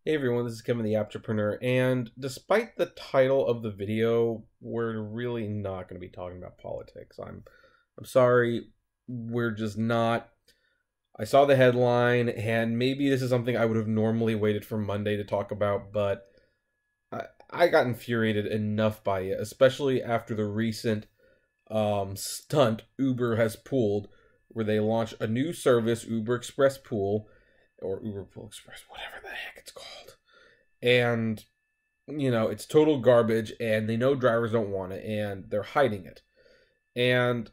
Hey everyone, this is Kevin the Entrepreneur, and despite the title of the video, we're really not going to be talking about politics. I'm sorry, we're just not. I saw the headline, and maybe this is something I would have normally waited for Monday to talk about, but I got infuriated enough by it, especially after the recent stunt Uber has pulled, where they launched a new service, Uber Express Pool, or Uber Pool Express, whatever the heck it's called. And it's total garbage, and they know drivers don't want it, and they're hiding it. And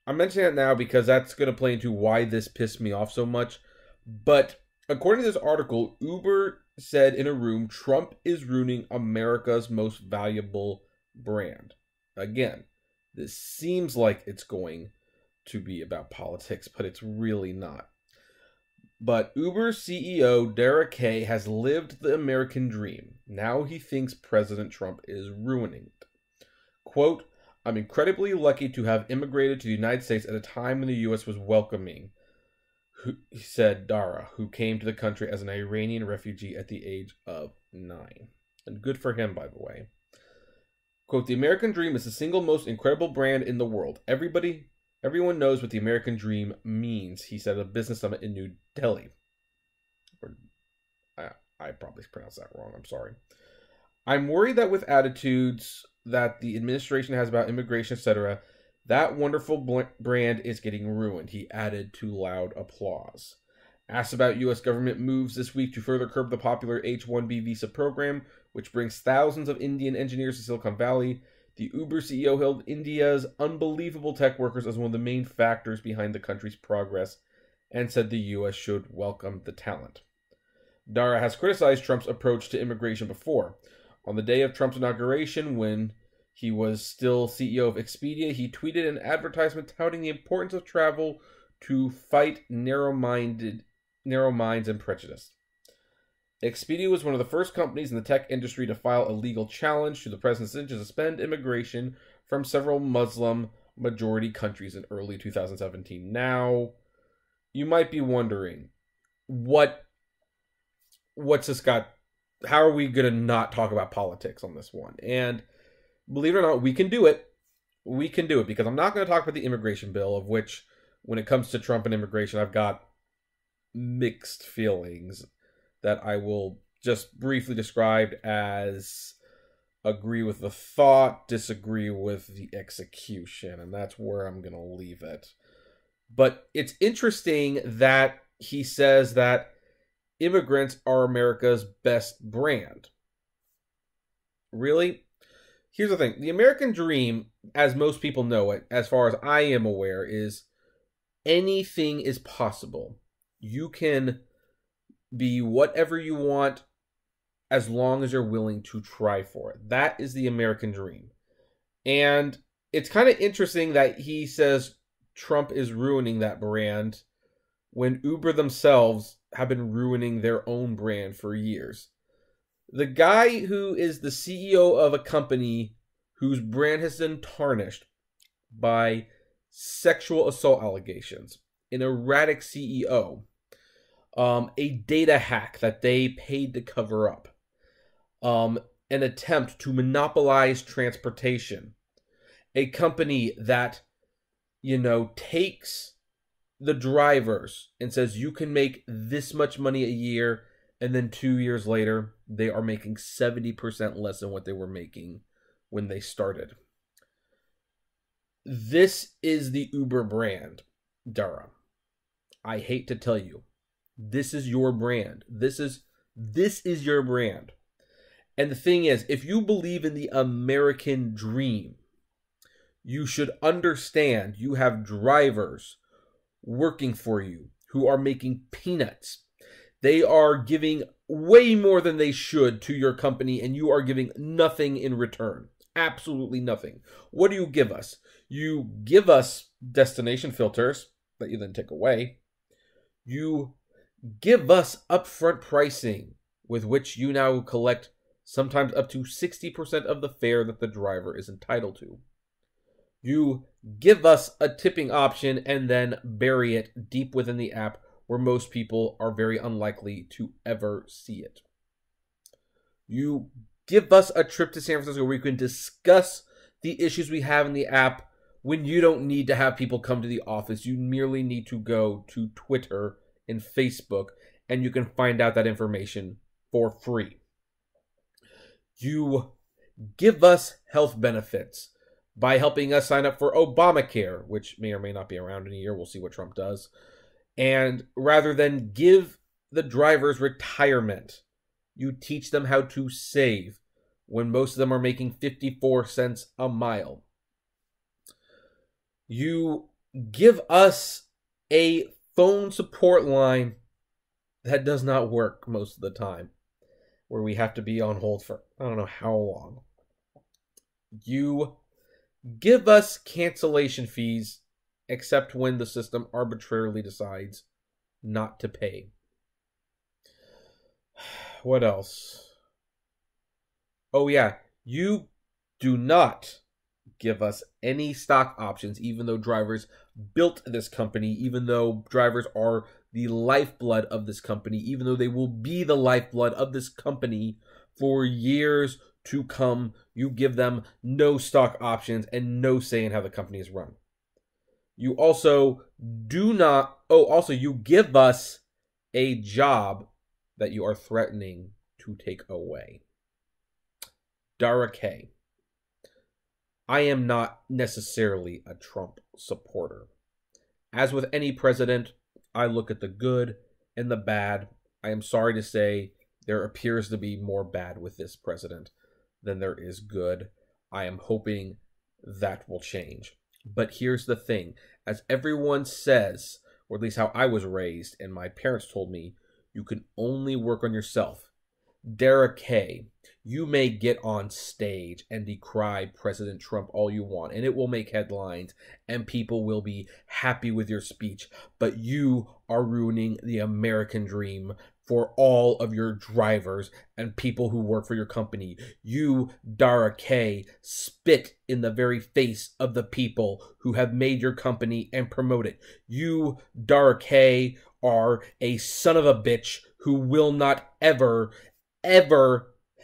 I'm mentioning it now because that's going to play into why this pissed me off so much. But according to this article, Uber said in a room, Trump is ruining America's most valuable brand. Again, this seems like it's going to be about politics, but it's really not. But Uber CEO Dara K has lived the American dream. Now he thinks President Trump is ruining it. Quote, I'm incredibly lucky to have immigrated to the United States at a time when the U.S. was welcoming, he said Dara, who came to the country as an Iranian refugee at the age of 9. And good for him, by the way. Quote, the American dream is the single most incredible brand in the world. Everyone knows what the American dream means, he said at a business summit in New Delhi. I probably pronounced that wrong. I'm sorry. I'm worried that with attitudes that the administration has about immigration, etc., that wonderful brand is getting ruined, he added to loud applause. Asked about U.S. government moves this week to further curb the popular H-1B visa program, which brings thousands of Indian engineers to Silicon Valley, the Uber CEO hailed India's unbelievable tech workers as one of the main factors behind the country's progress and said the U.S. should welcome the talent. Dara has criticized Trump's approach to immigration before. On the day of Trump's inauguration, when he was still CEO of Expedia, he tweeted an advertisement touting the importance of travel to fight narrow minds and prejudice. Expedia was one of the first companies in the tech industry to file a legal challenge to the president's decision to suspend immigration from several Muslim-majority countries in early 2017. Now, you might be wondering, what's this got? How are we going to not talk about politics on this one? And believe it or not, we can do it. We can do it because I'm not going to talk about the immigration bill, of which, when it comes to Trump and immigration, I've got mixed feelings that I will just briefly describe as agree with the thought, disagree with the execution, and that's where I'm going to leave it. But it's interesting that he says that immigrants are America's best brand. Really? Here's the thing. The American dream, as most people know it, as far as I am aware, is anything is possible. You can be whatever you want as long as you're willing to try for it. That is the American dream. And it's kind of interesting that he says Trump is ruining that brand when Uber themselves have been ruining their own brand for years. The guy who is the CEO of a company whose brand has been tarnished by sexual assault allegations, an erratic CEO, a data hack that they paid to cover up, an attempt to monopolize transportation, a company that, takes the drivers and says you can make this much money a year, and then 2 years later, they are making 70% less than what they were making when they started. This is the Uber brand, Dara. I hate to tell you. This is your brand. This is your brand. And the thing is, if you believe in the American dream, you should understand you have drivers working for you who are making peanuts. They are giving way more than they should to your company, and you are giving nothing in return. Absolutely nothing. What do you give us? You give us destination filters that you then take away. You give us upfront pricing with which you now collect sometimes up to 60% of the fare that the driver is entitled to. You give us a tipping option and then bury it deep within the app where most people are very unlikely to ever see it. You give us a trip to San Francisco where we can discuss the issues we have in the app when you don't need to have people come to the office. You merely need to go to Twitter and Facebook, and you can find out that information for free. You give us health benefits by helping us sign up for Obamacare, which may or may not be around in a year. We'll see what Trump does. And rather than give the drivers retirement, you teach them how to save when most of them are making 54 cents a mile. You give us a phone support line that does not work most of the time, where we have to be on hold for I don't know how long. You give us cancellation fees except when the system arbitrarily decides not to pay. What else? Oh yeah, you do not give us any stock options, even though drivers built this company, even though drivers are the lifeblood of this company, even though they will be the lifeblood of this company for years to come. You give them no stock options and no say in how the company is run. You also do not, you give us a job that you are threatening to take away. Dara K. I am not necessarily a Trump supporter. As with any president, I look at the good and the bad. I am sorry to say there appears to be more bad with this president than there is good. I am hoping that will change. But here's the thing. As everyone says, or at least how I was raised and my parents told me, you can only work on yourself. Dara K, you may get on stage and decry President Trump all you want, and it will make headlines, and people will be happy with your speech, but you are ruining the American dream for all of your drivers and people who work for your company. You, Dara K, spit in the very face of the people who have made your company and promote it. You, Dara K, are a son of a bitch who will not ever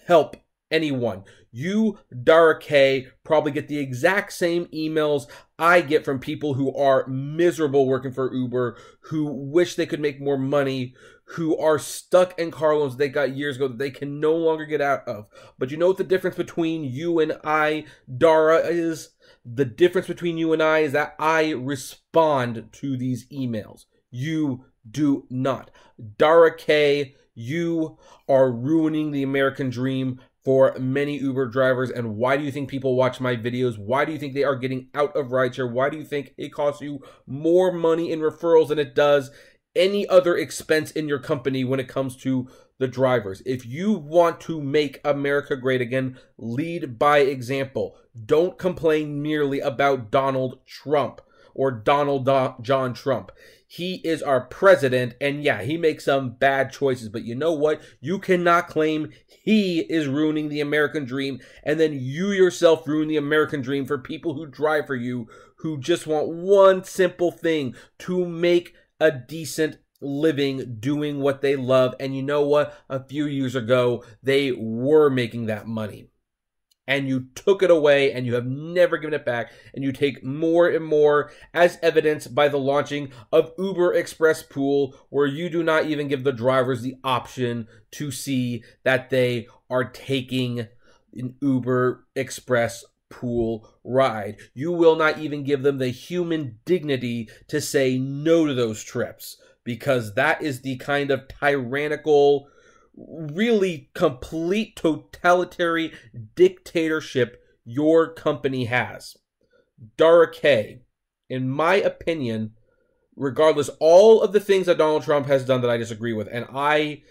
help anyone. You, Dara K, probably get the exact same emails I get from people who are miserable working for Uber, who wish they could make more money, who are stuck in car loans they got years ago that they can no longer get out of. But you know what the difference between you and I, Dara, is? The difference between you and I is that I respond to these emails. You do not. Dara K, you are ruining the American dream for many Uber drivers. And why do you think people watch my videos? Why do you think they are getting out of rideshare? Why do you think it costs you more money in referrals than it does any other expense in your company when it comes to the drivers? If you want to make America great again, lead by example. Don't complain merely about Donald Trump or Donald John Trump. He is our president, and yeah, he makes some bad choices, but you know what? You cannot claim he is ruining the American dream, and then you yourself ruin the American dream for people who drive for you, who just want one simple thing: to make a decent living doing what they love. And you know what? A few years ago, they were making that money. And you took it away, and you have never given it back, and you take more and more, as evidenced by the launching of Uber Express Pool, where you do not even give the drivers the option to see that they are taking an Uber Express Pool ride. You will not even give them the human dignity to say no to those trips, because that is the kind of tyrannical, really complete totalitarian dictatorship your company has. Dara K, in my opinion, regardless, all of the things that Donald Trump has done that I disagree with, and I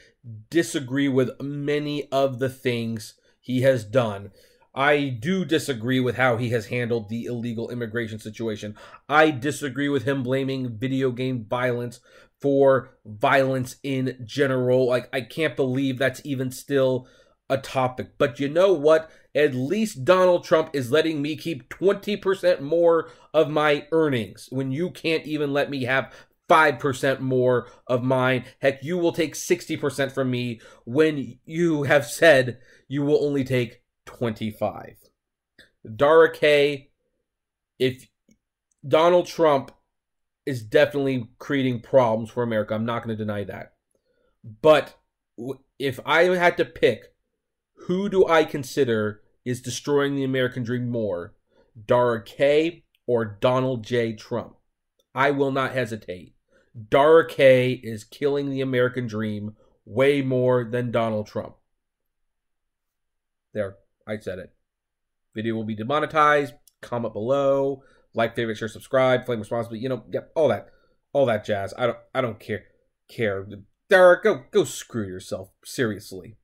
disagree with many of the things he has done. I do disagree with how he has handled the illegal immigration situation. I disagree with him blaming video game violence for violence in general. Like, I can't believe that's even still a topic. But you know what? At least Donald Trump is letting me keep 20% more of my earnings when you can't even let me have 5% more of mine. Heck, you will take 60% from me when you have said you will only take 25. Dara K, if Donald Trump is definitely creating problems for America, I'm not going to deny that. But if I had to pick, who do I consider is destroying the American dream more, Dara K or Donald J. Trump? I will not hesitate. Dara K is killing the American dream way more than Donald Trump. There, I said it. Video will be demonetized. Comment below. Like, favorite, share, subscribe. Flame responsibly. All that jazz. I don't care. Dara, go screw yourself. Seriously.